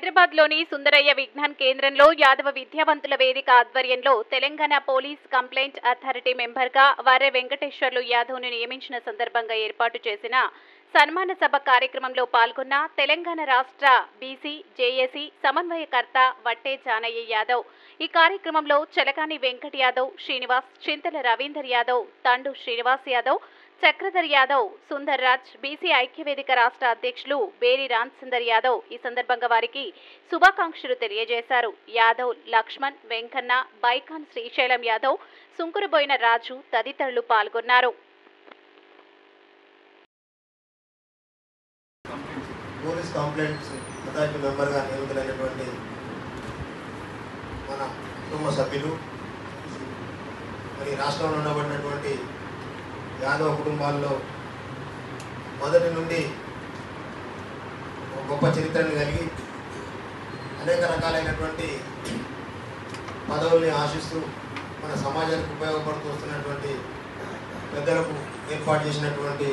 హైదరాబాద్లోని సుందరయ్య విజ్ఞాన్ కేంద్రంలో యాదవ విద్యావంతుల వేదిక ఆధ్వర్యంలో తెలంగాణ పోలీస్ కంప్లైంట్ అథారిటీ మెంబర్గా వర్రె వెంకటేశ్వర్లు యాదవ్ను నియమించిన సందర్భంగా ఏర్పాటు చేసిన సన్మాన సభ కార్యక్రమంలో పాల్గొన్న తెలంగాణ రాష్ట్ర బీసీ జేఏసీ సమన్వయకర్త వట్టే జానయ్య యాదవ్ ఈ కార్యక్రమంలో చలకాని వెంకట్ యాదవ్, శ్రీనివాస్, చింతల రవీందర్ యాదవ్, తండు శ్రీనివాస్ యాదవ్, చక్రధర్ యాదవ్, సుందర్ రాజ్, బీసీ ఐక్యవేదిక రాష్ట్ర అధ్యక్షులు బేరి రామసుందర్ యాదవ్ ఈ సందర్భంగా వారికి శుభాకాంక్షలు తెలియజేశారు. యాదవ్, లక్ష్మణ్, వెంకన్న, బైకాన్ శ్రీశైలం యాదవ్, సుంకురబోయిన రాజు తదితరులు పాల్గొన్నారు. పోలీస్ కంప్లైంట్స్ అథారిటీ మెంబర్గా నియమితులైనటువంటి మన కుటుంబ సభ్యులు, మరి రాష్ట్రంలో ఉండబడినటువంటి యాదవ కుటుంబాల్లో మొదటి నుండి ఒక గొప్ప చరిత్రను కలిగి అనేక రకాలైనటువంటి పదవుల్ని ఆశిస్తూ మన సమాజానికి ఉపయోగపడుతూ వస్తున్నటువంటి పెద్దలకు ఏర్పాటు చేసినటువంటి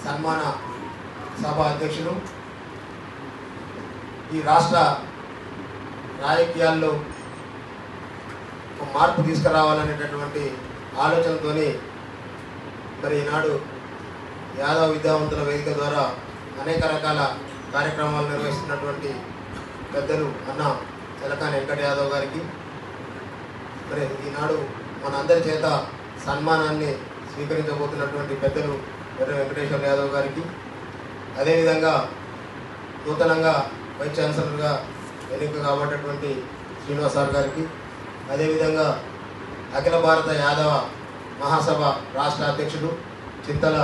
సన్మాన సభ అధ్యక్షులు ఈ రాష్ట్ర రాజకీయాల్లో ఒక మార్పు తీసుకురావాలనేటటువంటి ఆలోచనతో మరి ఈనాడు యాదవ విద్యావంతుల వేదిక ద్వారా అనేక రకాల కార్యక్రమాలు నిర్వహిస్తున్నటువంటి పెద్దలు అన్న చలకాని వెంకట యాదవ్ గారికి మరి ఈనాడు మనందరి చేత సన్మానాన్ని స్వీకరించబోతున్నటువంటి పెద్దలు వర్రె వెంకటేశ్వర యాదవ్ గారికి, అదేవిధంగా నూతనంగా వైస్ ఛాన్సలర్గా ఎన్నిక కాబట్టినటువంటి శ్రీనివాస్ సార్ గారికి, అదేవిధంగా అఖిల భారత యాదవ మహాసభ రాష్ట్ర అధ్యక్షుడు చింతల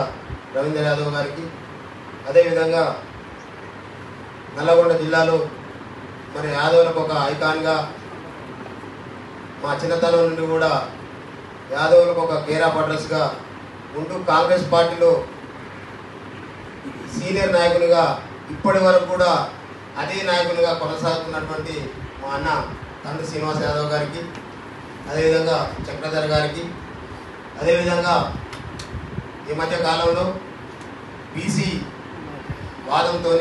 రవీందర్ యాదవ్ గారికి, అదేవిధంగా నల్లగొండ జిల్లాలో మరి యాదవులకు ఒక ఐకాన్గా మా చిన్నతనం నుండి కూడా యాదవులకు ఒక కేర్ ఆఫ్ అడ్రస్గా ఉంటూ కాంగ్రెస్ పార్టీలో సీనియర్ నాయకునిగా ఇప్పటి వరకు కూడా అదే నాయకునిగా కొనసాగుతున్నటువంటి మా అన్న తండ్రి శ్రీనివాస్ యాదవ్ గారికి, అదేవిధంగా చక్రధర్ గారికి, అదేవిధంగా ఈ మధ్య కాలంలో బీసీ వాదంతో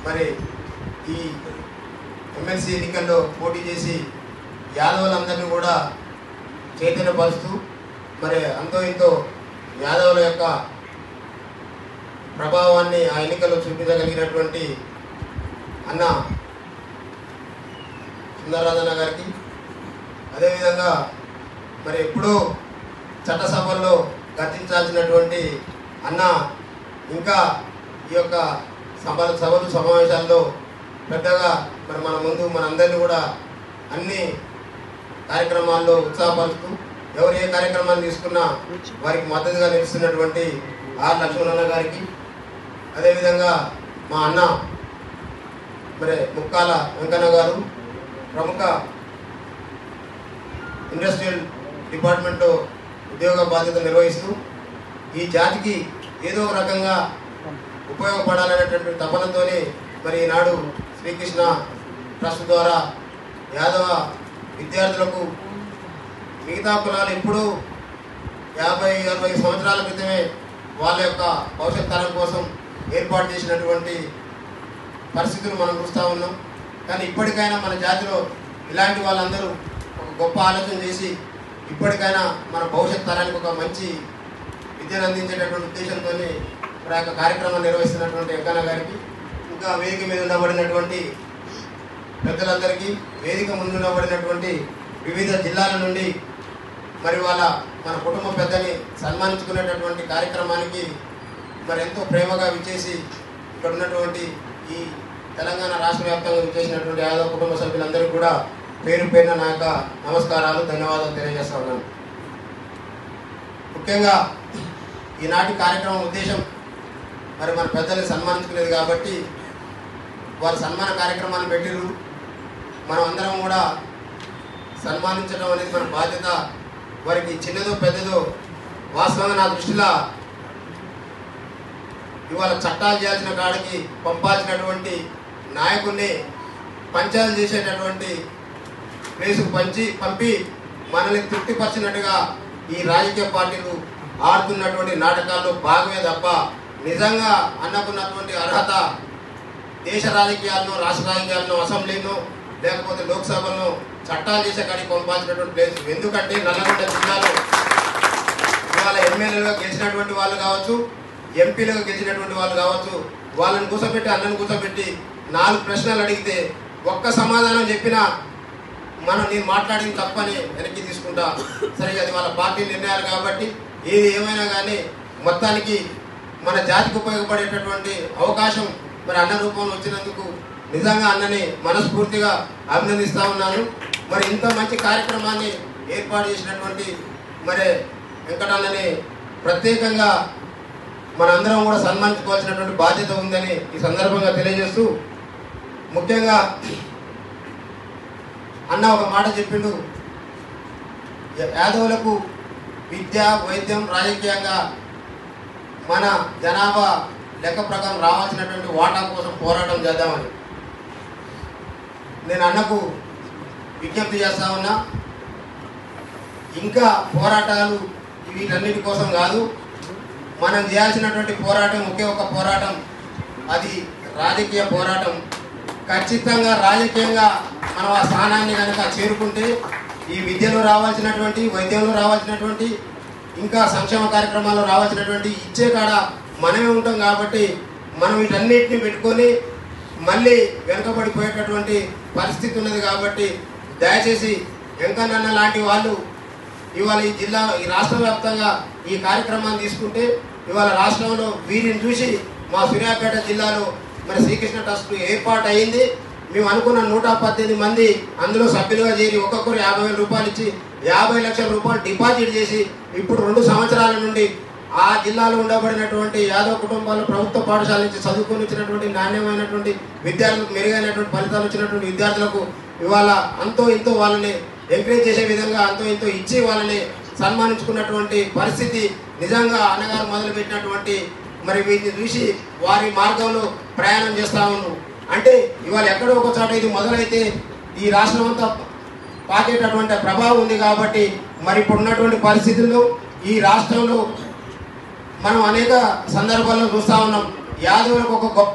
మరి ఈ ఎమ్మెల్సీ ఎన్నికల్లో పోటీ చేసి యాదవులందరినీ కూడా చైతన్యపరుస్తూ మరి అంతో ఇంతో యాదవుల యొక్క ప్రభావాన్ని ఆ ఎన్నికల్లో చూపించగలిగినటువంటి అన్న సుందరరాజన్న గారికి, అదేవిధంగా మరి ఎప్పుడూ చట్టసభల్లో గర్జించాల్సినటువంటి అన్న ఇంకా ఈ యొక్క సభలు సమావేశాల్లో పెద్దగా మరి మన ముందు మనందరినీ కూడా అన్ని కార్యక్రమాల్లో ఉత్సాహపరుస్తూ ఎవరు ఏ కార్యక్రమాన్ని తీసుకున్నా వారికి మద్దతుగా నిలుస్తున్నటువంటి ఆర్ లక్ష్మణన్న గారికి, అదేవిధంగా మా అన్న మరి ముక్కాల వెంకన్న గారు ప్రముఖ ఇండస్ట్రియల్ డిపార్ట్మెంట్లో ఉద్యోగ బాధ్యత నిర్వహిస్తూ ఈ జాతికి ఏదో ఒక రకంగా ఉపయోగపడాలనేటువంటి తపనతోనే మరి ఈనాడు శ్రీకృష్ణ ట్రస్ట్ ద్వారా యాదవ విద్యార్థులకు మిగతా కులాలు ఎప్పుడూ 50-60 సంవత్సరాల క్రితమే వాళ్ళ యొక్క భవిష్యత్ తరం కోసం ఏర్పాటు చేసినటువంటి పరిస్థితులు మనం చూస్తూ ఉన్నాం. కానీ ఇప్పటికైనా మన జాతిలో ఇలాంటి వాళ్ళందరూ ఒక గొప్ప ఆలోచన చేసి ఇప్పటికైనా మన భవిష్యత్ తరానికి ఒక మంచి విద్యను అందించేటటువంటి ఉద్దేశంతో మరి యొక్క కార్యక్రమం నిర్వహిస్తున్నటువంటి వెంకన్న గారికి, ఇంకా వేదిక మీద ఉండబడినటువంటి పెద్దలందరికీ, వేదిక ముందు ఉండబడినటువంటి వివిధ జిల్లాల నుండి మరి మన కుటుంబ పెద్దని సన్మానించుకునేటటువంటి కార్యక్రమానికి మరి ఎంతో ప్రేమగా విచ్చేసి ఇక్కడ ఉన్నటువంటి ఈ తెలంగాణ రాష్ట్ర వ్యాప్తంగా విచ్చేసినటువంటి యాదవ కుటుంబ సభ్యులందరికీ కూడా పేరు పేరున నా యొక్క నమస్కారాలు, ధన్యవాదాలు తెలియజేస్తా ఉన్నాను. ముఖ్యంగా ఈనాటి కార్యక్రమం ఉద్దేశం మరి మన పెద్దల్ని సన్మానించుకునేది కాబట్టి వారు సన్మాన కార్యక్రమాన్ని పెట్టిరు. మనం అందరం కూడా సన్మానించడం అనేది మన బాధ్యత. వారికి చిన్నదో పెద్దదో వాస్తవంగా నా దృష్టిలో ఇవాళ చట్టాలు చేయాల్సిన కాడికి పంపాల్సినటువంటి నాయకుల్ని పంచాయతీ చేసేటటువంటి ప్లేసుకు పంపి మనల్ని తృప్తిపరిచినట్టుగా ఈ రాజకీయ పార్టీలు ఆడుతున్నటువంటి నాటకాల్లో భాగమే తప్ప నిజంగా అన్నకున్నటువంటి అర్హత దేశ రాజకీయాలను, రాష్ట్ర రాజకీయాలను, అసెంబ్లీను లేకపోతే లోక్సభను చట్టాలు చేసే కాడికి పంపాల్సినటువంటి ప్లేస్. ఎందుకంటే నల్లగొండ జిల్లాలో ఇవాళ ఎమ్మెల్యేలుగా గెలిచినటువంటి వాళ్ళు కావచ్చు, ఎంపీలుగా గెలిచినటువంటి వాళ్ళు కావచ్చు, వాళ్ళని కూర్చోబెట్టి అన్నను కూర్చోబెట్టి 4 ప్రశ్నలు అడిగితే ఒక్క సమాధానం చెప్పినా నేను మాట్లాడింది తప్పని వెనక్కి తీసుకుంటా. సరే, అది వాళ్ళ పార్టీ నిర్ణయాలు కాబట్టి ఏది ఏమైనా కానీ మొత్తానికి మన జాతికి ఉపయోగపడేటటువంటి అవకాశం మరి అన్న రూపంలో వచ్చినందుకు నిజంగా అన్నని మనస్ఫూర్తిగా అభినందిస్తూ ఉన్నాను. మరి ఇంత మంచి కార్యక్రమాన్ని ఏర్పాటు చేసినటువంటి మరి వెంకటన్నని ప్రత్యేకంగా మనందరం కూడా సన్మానించుకోవాల్సినటువంటి బాధ్యత ఉందని ఈ సందర్భంగా తెలియజేస్తూ, ముఖ్యంగా అన్న ఒక మాట చెప్పిండు, యాదవులకు విద్య, వైద్యం, రాజకీయంగా మన జనాభా లెక్క ప్రకారం రావాల్సినటువంటి వాటా కోసం పోరాటం చేద్దామని. నేను అన్నకు విజ్ఞప్తి చేస్తా ఉన్నా, ఇంకా పోరాటాలు వీటన్నిటి కోసం కాదు, మనం చేయాల్సినటువంటి పోరాటం ఒకే ఒక పోరాటం, అది రాజకీయ పోరాటం. ఖచ్చితంగా రాజకీయంగా మనం ఆ స్థానాన్ని కనుక చేరుకుంటే ఈ విద్యలో రావాల్సినటువంటి, వైద్యంలో రావాల్సినటువంటి, ఇంకా సంక్షేమ కార్యక్రమాల్లో రావాల్సినటువంటి ఇచ్చే కాడ మనమే ఉంటాం. కాబట్టి మనం వీటన్నిటిని పెట్టుకొని మళ్ళీ వెనుకబడిపోయేటటువంటి పరిస్థితి ఉన్నది. కాబట్టి దయచేసి వెంకన్న లాంటి వాళ్ళు ఇవాళ ఈ రాష్ట్ర వ్యాప్తంగా ఈ కార్యక్రమాన్ని తీసుకుంటే ఇవాళ రాష్ట్రంలో వీరిని చూసి మా సూర్యాపేట జిల్లాలో మరి శ్రీకృష్ణ ట్రస్ట్ ఏర్పాటు అయ్యింది. మేము అనుకున్న 118 మంది అందులో సభ్యులుగా చేరి ఒక్కొక్కరు 50,000 రూపాయలు ఇచ్చి 50 లక్షల రూపాయలు డిపాజిట్ చేసి ఇప్పుడు 2 సంవత్సరాల నుండి ఆ జిల్లాలో ఉండబడినటువంటి యాదవ్ కుటుంబాలు ప్రభుత్వ పాఠశాల నుంచి చదువుకొని వచ్చినటువంటి నాణ్యమైనటువంటి విద్యార్థులకు, మెరుగైనటువంటి ఫలితాలు వచ్చినటువంటి విద్యార్థులకు ఇవాళ అంతో ఇంతో వాళ్ళని ఎంకరేజ్ చేసే విధంగా అంతో ఇంతో ఇచ్చి వాళ్ళని సన్మానించుకున్నటువంటి పరిస్థితి నిజంగా అన్నగారు మొదలుపెట్టినటువంటి మరి వీటిని చూసి వారి మార్గంలో ప్రయాణం చేస్తా ఉన్నాం. అంటే ఇవాళ ఎక్కడో ఒక చోట ఇది మొదలైతే ఈ రాష్ట్రం అంతా పాకేటటువంటి ప్రభావం ఉంది. కాబట్టి మరి ఇప్పుడు ఉన్నటువంటి పరిస్థితుల్లో ఈ రాష్ట్రంలో మనం అనేక సందర్భాల్లో చూస్తూ ఉన్నాం, యాదవులకు ఒక గొప్ప